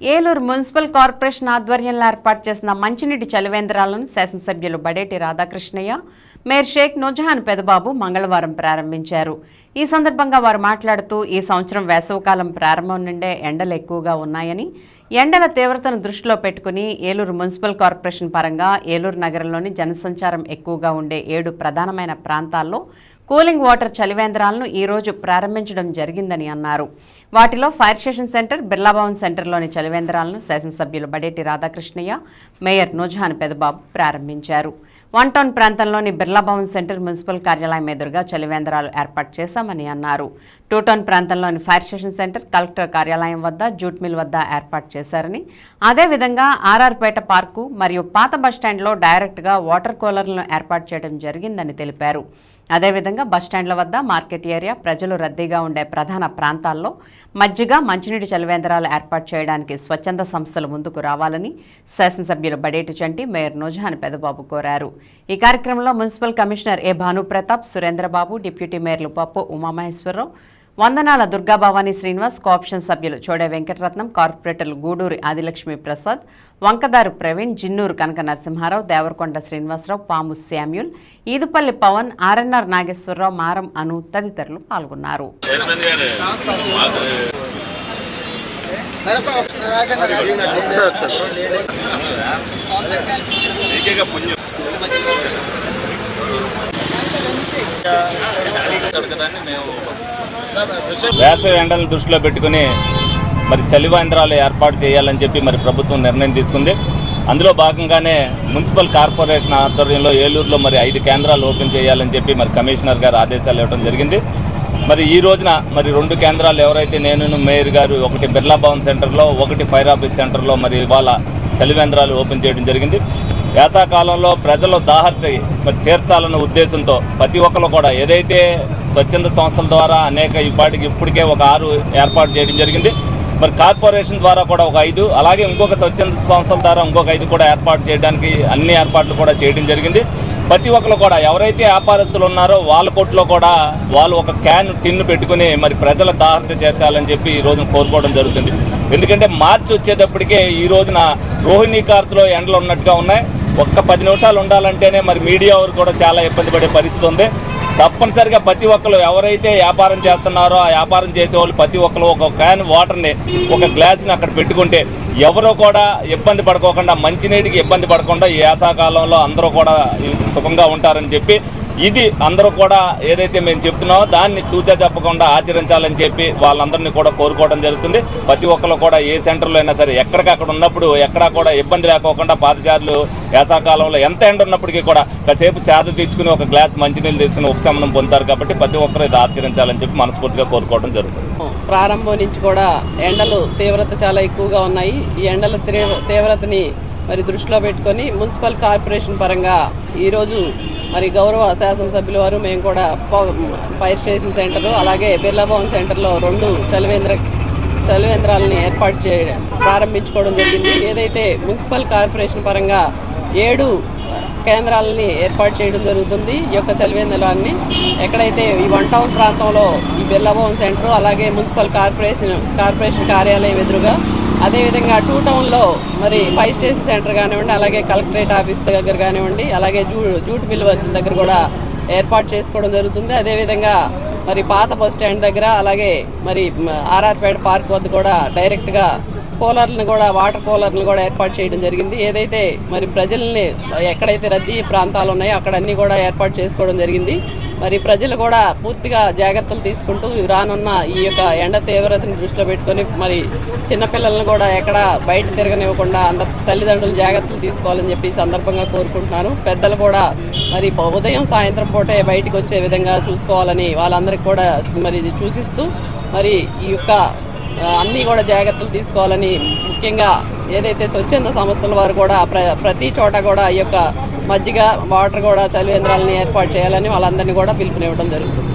Eluru municipal corporation ఆధ్వర్యంలో ఏర్పాటు చేసిన మంచినీటి చలివేంద్రాలను శాసనసభ్యులు బడేటి రాధాకృష్ణయ్య, మేయర్ షేక్ నూజహాన్ పెదబాబు మంగళవారం ప్రారంభించారు. ఈ సందర్భంగా వారు మాట్లాడుతూ ఈ సంవత్సరం వేసవికాలం ప్రారంభం నుండే ఎండలు ఎక్కువగా ఉన్నాయని, ఎండల తీవ్రతను దృష్టిలో పెట్టుకుని ఏలూరు మున్సిపల్ కార్పొరేషన్ పరంగా ఏలూరు నగరంలోని జనసంచారం ఎక్కువగా ఉండే 7 ప్రధానమైన ప్రాంతాల్లో కూలింగ్ వాటర్ చలివేంద్రాలను ఈరోజు ప్రారంభించడం జరిగిందని అన్నారు. వాటిలో ఫైర్ స్టేషన్ సెంటర్, బిర్లాభవన్ సెంటర్లోని చలివేంద్రాలను శాసనసభ్యులు బడేటి రాధాకృష్ణయ్య, మేయర్ నూజహాన్ పెదబాబు ప్రారంభించారు. 1 టౌన్ ప్రాంతంలోని బిర్లాభవన్ సెంటర్ మున్సిపల్ కార్యాలయం ఎదురుగా చలివేంద్రాలు ఏర్పాటు చేశామని అన్నారు. 2 టౌన్ ప్రాంతంలోని ఫైర్ స్టేషన్ సెంటర్, కలెక్టర్ కార్యాలయం వద్ద, జూట్ మిల్ వద్ద ఏర్పాటు చేశారని, అదేవిధంగా ఆర్ఆర్పేట పార్కు మరియు పాత బస్టాండ్లో డైరెక్ట్గా వాటర్ కూలర్లను ఏర్పాటు చేయడం జరిగిందని తెలిపారు. అదేవిధంగా బస్టాండ్ల వద్ద, మార్కెట్ ఏరియా, ప్రజలు రద్దీగా ఉండే ప్రధాన ప్రాంతాల్లో మజ్జిగ, మంచినీటి చలివేంద్రాలు ఏర్పాటు చేయడానికి స్వచ్ఛంద సంస్థలు ముందుకు రావాలని శాసనసభ్యులు బడేటి చంటి, మేయర్ నూజహాన్ పెదబాబు కోరారు. ఈ కార్యక్రమంలో మున్సిపల్ కమిషనర్ ఏ భానుప్రతాప్, సురేంద్రబాబు, డిప్యూటీ మేయర్లు పప్పు ఉమామహేశ్వరరావు, వందనాల దుర్గాభవాని శ్రీనివాస్, కోఆప్షన్ సభ్యులు చోడే వెంకటరత్నం, కార్పొరేటర్లు గూడూరి ఆదిలక్ష్మి ప్రసాద్, వంకదారు ప్రవీణ్, జిన్నూరు కనక నరసింహారావు, దేవరకొండ శ్రీనివాసరావు, పాము శామ్యూల్, ఈదుపల్లి పవన్, ఆర్ఎన్ఆర్ నాగేశ్వరరావు, మారం అను తదితరులు పాల్గొన్నారు. వేసవి ఎండలను దృష్టిలో పెట్టుకుని మరి చలివేంద్రాలు ఏర్పాటు చేయాలని చెప్పి మరి ప్రభుత్వం నిర్ణయం తీసుకుంది. అందులో భాగంగానే మున్సిపల్ కార్పొరేషన్ ఆధ్వర్యంలో ఏలూరులో మరి 5 కేంద్రాలు ఓపెన్ చేయాలని చెప్పి మరి కమిషనర్ గారు ఆదేశాలు ఇవ్వడం జరిగింది. మరి ఈ రోజున మరి 2 కేంద్రాలు ఎవరైతే నేను మేయర్ గారు, ఒకటి బిర్లాభవన్ సెంటర్లో, ఒకటి ఫైర్ ఆఫీస్ సెంటర్లో మరి ఇవాళ చలివేంద్రాలు ఓపెన్ చేయడం జరిగింది. వేసవికాలంలో ప్రజల దాహర్తి మరి తీర్చాలన్న ఉద్దేశంతో ప్రతి ఒక్కరు కూడా ఏదైతే స్వచ్ఛంద సంస్థల ద్వారా అనేక ఇప్పటికే ఒక 6 ఏర్పాటు చేయడం జరిగింది. మరి కార్పొరేషన్ ద్వారా కూడా ఒక 5, అలాగే ఇంకొక స్వచ్ఛంద సంస్థల ద్వారా ఇంకొక 5 కూడా ఏర్పాటు చేయడానికి అన్ని ఏర్పాట్లు కూడా చేయడం జరిగింది. ప్రతి ఒక్కరు కూడా ఎవరైతే వ్యాపారస్తులు ఉన్నారో వాళ్ళ కొట్లో కూడా వాళ్ళు ఒక టిన్ను పెట్టుకుని మరి ప్రజల దాహర్తి చేర్చాలని చెప్పి ఈ రోజున కోరుకోవడం జరుగుతుంది. ఎందుకంటే మార్చి వచ్చేటప్పటికే ఈ రోజున రోహిణీ కార్తెలో ఎండలు ఉన్నట్టుగా ఉన్నాయి. ఒక్క 10 నిమిషాలు ఉండాలంటేనే మరి మీడియా వారు కూడా చాలా ఇబ్బంది పడే పరిస్థితి ఉంది. తప్పనిసరిగా ప్రతి ఒక్కరు ఎవరైతే వ్యాపారం చేస్తున్నారో ఆ వ్యాపారం చేసేవాళ్ళు ప్రతి ఒక్కరు ఒక క్యాన్ వాటర్ని, ఒక గ్లాస్ని అక్కడ పెట్టుకుంటే ఎవరో కూడా ఇబ్బంది పడుకోకుండా, మంచినీటికి ఇబ్బంది పడకుండా ఈ వేసవికాలంలో అందరూ కూడా సుఖంగా ఉంటారని చెప్పి, ఇది అందరూ కూడా ఏదైతే మేము చెప్తున్నామో దాన్ని తూచా చెప్పకుండా ఆచరించాలని చెప్పి వాళ్ళందరినీ కూడా కోరుకోవడం జరుగుతుంది. ప్రతి ఒక్కరు కూడా ఏ సెంటర్లో అయినా సరే ఎక్కడికక్కడ ఉన్నప్పుడు ఎక్కడా కూడా ఇబ్బంది లేకోకుండా పాదచారులు వేసవికాలంలో ఎంత ఎండ ఉన్నప్పటికీ కూడా కాసేపు సేద తీర్చుకుని ఒక గ్లాస్ మంచినీళ్ళు తీసుకుని ఉపశమనం పొందుతారు. కాబట్టి ప్రతి ఒక్కరు ఇది ఆచరించాలని చెప్పి మనస్ఫూర్తిగా కోరుకోవడం జరుగుతుంది. ప్రారంభం నుంచి కూడా ఎండలు తీవ్రత చాలా ఎక్కువగా ఉన్నాయి. ఈ ఎండల తీవ్రతని మరి దృష్టిలో పెట్టుకొని మున్సిపల్ కార్పొరేషన్ పరంగా ఈరోజు మరి గౌరవ శాసనసభ్యుల వారు మేము కూడా ఫైర్ స్టేషన్ సెంటరు, అలాగే బిర్లాభవన్ సెంటర్లో 2 చలివేంద్రాలని ప్రారంభించుకోవడం జరిగింది. ఏదైతే మున్సిపల్ కార్పొరేషన్ పరంగా 7 కేంద్రాలని ఏర్పాటు చేయడం జరుగుతుంది. ఈ యొక్క చలివేంద్రాన్ని ఎక్కడైతే ఈ 1 టౌన్ ప్రాంతంలో ఈ బిర్లాభవన్ సెంటర్, అలాగే మున్సిపల్ కార్పొరేషన్ కార్యాలయం ఎదురుగా, అదేవిధంగా 2 టౌన్లో మరి ఫైర్ స్టేషన్ సెంటర్ కానివ్వండి, అలాగే కలెక్టరేట్ ఆఫీస్ దగ్గర కానివ్వండి, అలాగే జూట్ మిల్ దగ్గర కూడా ఏర్పాటు చేసుకోవడం జరుగుతుంది. అదేవిధంగా మరి పాత బస్ స్టాండ్ దగ్గర, అలాగే మరి ఆర్ఆర్పేట పార్క్ వద్ద కూడా డైరెక్ట్గా వాటర్ కూలర్లను కూడా ఏర్పాటు చేయడం జరిగింది. ఏదైతే మరి ప్రజల్ని ఎక్కడైతే రద్దీ ప్రాంతాలు ఉన్నాయో అక్కడన్నీ కూడా ఏర్పాటు చేసుకోవడం జరిగింది. మరి ప్రజలు కూడా పూర్తిగా జాగ్రత్తలు తీసుకుంటూ రానున్న ఈ యొక్క ఎండ తీవ్రతను దృష్టిలో పెట్టుకొని మరి చిన్నపిల్లలను కూడా ఎక్కడ బయట తిరగనివ్వకుండా తల్లిదండ్రులు జాగ్రత్తలు తీసుకోవాలని చెప్పి సందర్భంగా కోరుకుంటున్నాను. పెద్దలు కూడా మరి ఉదయం సాయంత్రం పూటే బయటకు వచ్చే విధంగా చూసుకోవాలని వాళ్ళందరికీ కూడా మరి సూచిస్తూ మరి ఈ యొక్క అన్నీ కూడా జాగ్రత్తలు తీసుకోవాలని, ముఖ్యంగా ఏదైతే స్వచ్ఛంద సంస్థల వారు కూడా ప్రతి చోట కూడా ఈ యొక్క మజ్జిగ, వాటర్ కూడా చలివేంద్రాలని ఏర్పాటు చేయాలని వాళ్ళందరినీ కూడా పిలుపునివ్వడం జరుగుతుంది.